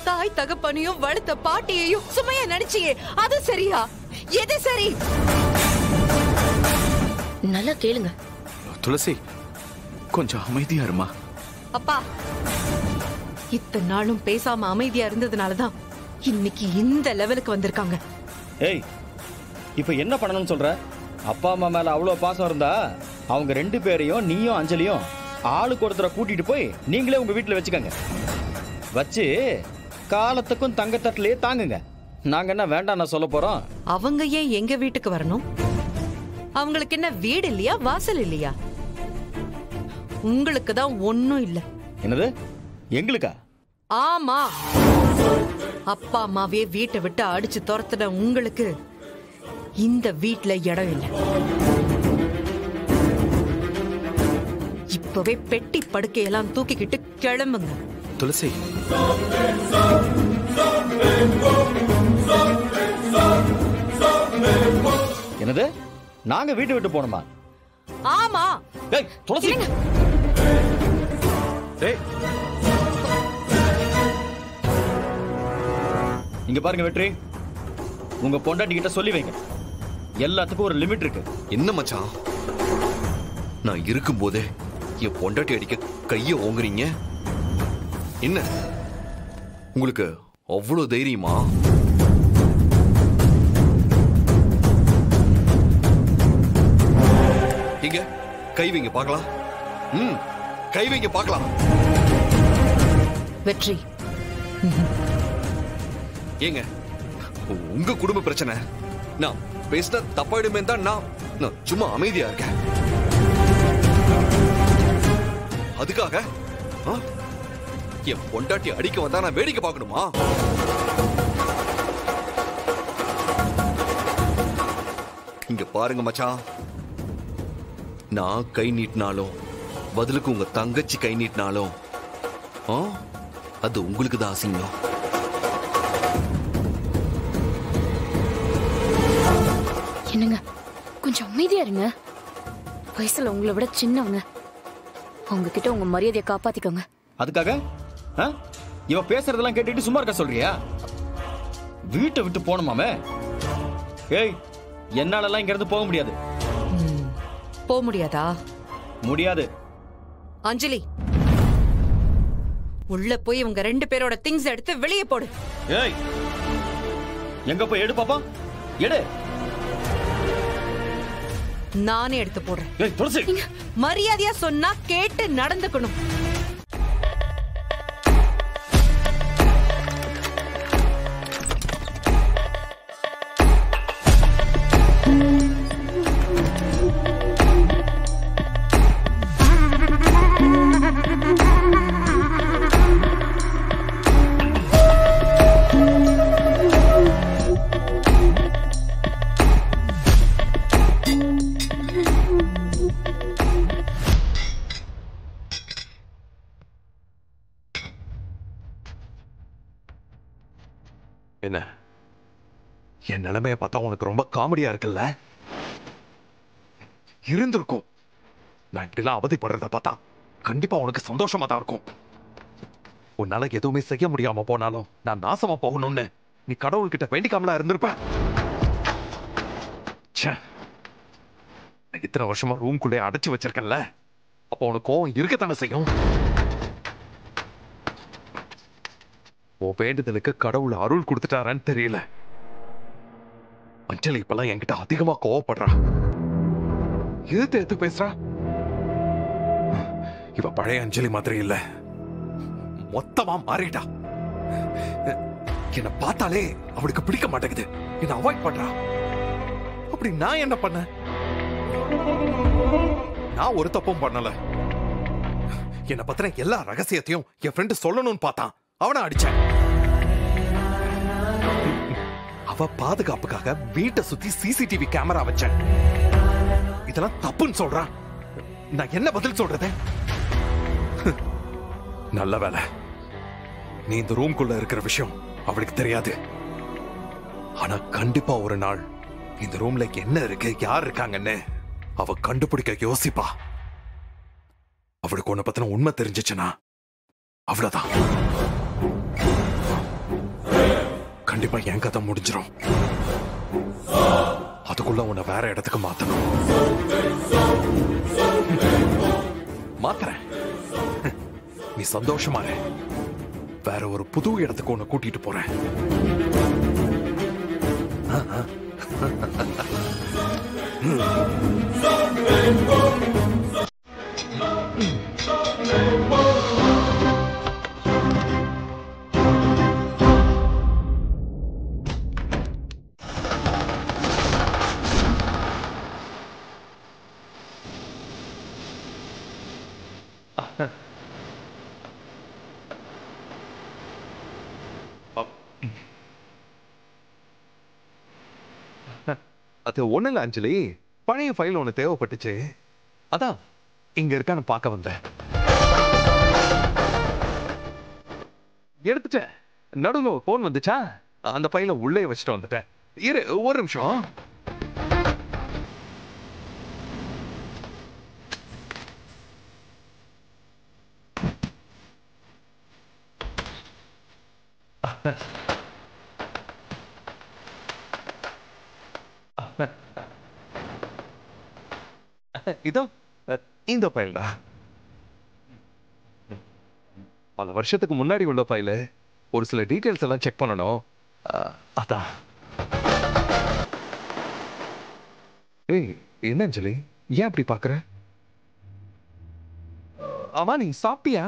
தாய் தகப்பனையும் வளர்த்த பாட்டியையும் சுமையா நினைச்சியே, அது சரியா? எது சரி? நல்லா கேளுங்க. துளசி, கொஞ்சம் அமைதியா இருமா. அப்பா, இத்தனை நாளும் பேசாம அமைதியா இருந்ததுனாலதான் இன்னைக்கு இந்த லெவலுக்கு வந்திருக்காங்க. ஏய், இப்ப என்ன பண்ணணும்னு சொல்ற? அப்பா அம்மா மேல அவ்வளவு பாசம் இருந்தா அவங்க 2 பேரையும், நீயும் அஞ்சலியும் ஆளுக்கு ஒருத்தரை கூட்டிட்டு போய் நீங்களே உங்க வீட்டுல வச்சுக்கோங்க. வச்சு காலத்துக்கும் தங்கத்தட்டிலே தாங்குங்க. நாங்க என்ன வேண்டாம் நான் சொல்ல போறோம்? அவங்க ஏன் எங்க வீட்டுக்கு வரணும்? அவங்களுக்கு என்ன வீடு இல்லையா, வாசல் இல்லையா? உங்களுக்கு தான் ஒண்ணும் இல்ல. என்னது, எங்களுக்கா? ஆமா, அப்பா அம்மாவே வீட்டை விட்டு அடிச்சு துரத்துன உங்களுக்கு இந்த வீட்டுல இடம் இல்ல. இப்பவே பெட்டி படுக்கையெல்லாம் தூக்கிக்கிட்டு கிளம்புங்க. துளசி, என்னது, நாங்க வீட்டை விட்டு போகணுமா? ஆமா. ஏய் துளசி, ஏய் இங்க பாருங்க வெற்றி, உங்க பொண்டாட்டி கிட்ட சொல்லி வைங்க, எல்லாத்துக்கும் ஒரு லிமிட் இருக்கு. என்ன மச்சான், நான் இருக்கும் போதே என் பொண்டாட்டி அடிக்க கைய ஓங்குறீங்க? என்ன உங்களுக்கு அவ்வளவு தைரியமா? இங்க கை வைங்க பார்க்கலாம். கை வைங்க பார்க்கலாம். வெற்றி, ஏங்க உங்க குடும்ப பிரச்சனை, நான் பேசின தப்பாயிடுமே தான் நான் சும்மா அமைதியா இருக்கேன். அதுக்காக என் பொண்டாட்டி அடிக்க வந்தா நான் வேடிக்கை பார்க்கணுமா? இங்க பாருங்க மச்சான், நான் கை நீட்டினாலும் பதிலுக்கு உங்க தங்கச்சி கை நீட்டினாலும் அது உங்களுக்கு தான் அசிங்கம். என்னங்க, கொஞ்சம் அமைதியா இருங்க. வயசுல உங்களை விட சின்னவங்க, அவங்க கிட்ட உங்க மரியாதையை காப்பாத்திக்கோங்க. அதுக்காக இவ பேசுறதெல்லாம் கேட்டுட்டு சும்மா இருக்க சொல்றியா? வீட்டை விட்டு போகணுமாமே? ஏய், என்னாலலாம் இங்க இருந்து போக முடியாது. போக முடியாதா? முடியாது. அஞ்சலி, உள்ள போய் உங்க 2 பேரோட திங்ஸ் எடுத்து வெளியே போடு. ஏய், எங்க போய் எடு பாப்பா, எடு. நானே எடுத்து போடுறேன். ஏய் துளசி, மரியாதையா சொன்னா கேட்டு நடந்துக்கணும். என்ன, என் நிலைமைய பார்த்தா உனக்கு ரொம்ப காமெடியா இருக்குல்ல? இருந்திருக்கும். நான் இப்படிலாம் அவதிப்படுறத பார்த்தா கண்டிப்பா உனக்கு சந்தோஷமா தான் இருக்கும். உன்னால எதுவுமே செய்ய முடியாம போனாலும் நான் நாசமா போகணும்னு நீ கடவுள்கிட்ட வேண்டிக்காமலா இருந்திருப்ப. இத்தனை வருஷமா ரூம்குள்ளே அடைச்சு வச்சிருக்கேன்ல, அப்போ உனக்கு கோவம் இருக்கத்தானே செய்யும். உன் வேண்டுதலுக்கு கடவுள் அருள் கொடுத்துட்டாரான்னு தெரியல. அஞ்சலி இப்பெல்லாம் என்கிட்ட அதிகமா கோவப்படுறா. எது பேசுறா? இவ பழைய அஞ்சலி மாதிரி இல்ல, மொத்தமா மாறிட்டா. என்ன பார்த்தாலே அவளுக்கு பிடிக்க மாட்டேங்குது, என்ன அவாய்ட் பண்றா. அப்படி நான் என்ன பண்ண? நான் ஒரு தப்பும் பண்ணல. என்ன பத்தின எல்லா ரகசியத்தையும் என் ஃப்ரெண்டு சொல்லணும்னு பார்த்தான், அவனை அடிச்சேன். அவ பாதுகாப்புக்காக வீட்டை சுத்தி சிசிடிவி கேமரா வச்சேன். இதெல்லாம் தப்புன்னு சொல்றான். நான் என்ன பதில் சொல்றது? நல்ல வேலை நீ இந்த ரூம்குள்ள இருக்கிற விஷயம் அவளுக்கு தெரியாது. ஆனா கண்டிப்பா ஒரு நாள் இந்த ரூம்ல என்ன இருக்கு, யார் இருக்காங்கன்னு அவ கண்டுபிடிக்க யோசிப்பா. அவளுக்கு உன்னை பத்தின உண்மை தெரிஞ்சிச்சுன்னா அவ்வளவுதான். கண்டிப்பா என் கதை முடிஞ்சிடும். அதுக்குள்ள உன்னை வேற இடத்துக்கு மாத்தணும். மாத்துறேன். நீ சந்தோஷமா இரு. வேற ஒரு புது இடத்துக்கு உன்னை கூட்டிட்டு போறேன். அது ஒண்ணுங்க அஞ்சலி, பழைய ஃபைல் ஒண்ணு தேவைப்பட்டுச்சு. அதான் இங்க இருக்கான்னு பார்க்க வந்தேன். எடுத்துட்டேன். நடுவில் ஒரு போன் வந்துச்சா, அந்த ஃபைலை உள்ளே வச்சுட்டு வந்துட்டேன். இரு ஒரு நிமிஷம். இதோ இந்த ஃபைல் தான். பல வருஷத்துக்கு முன்னாடி உள்ள ஃபைலு. ஒரு சில டீடைல்ஸ் எல்லாம் செக் பண்ணணும். அதான். ஏய், என்ன அஞ்சலி, ஏன் அப்படி பாக்குற? ஆமா, நீ சாப்பிட்டியா?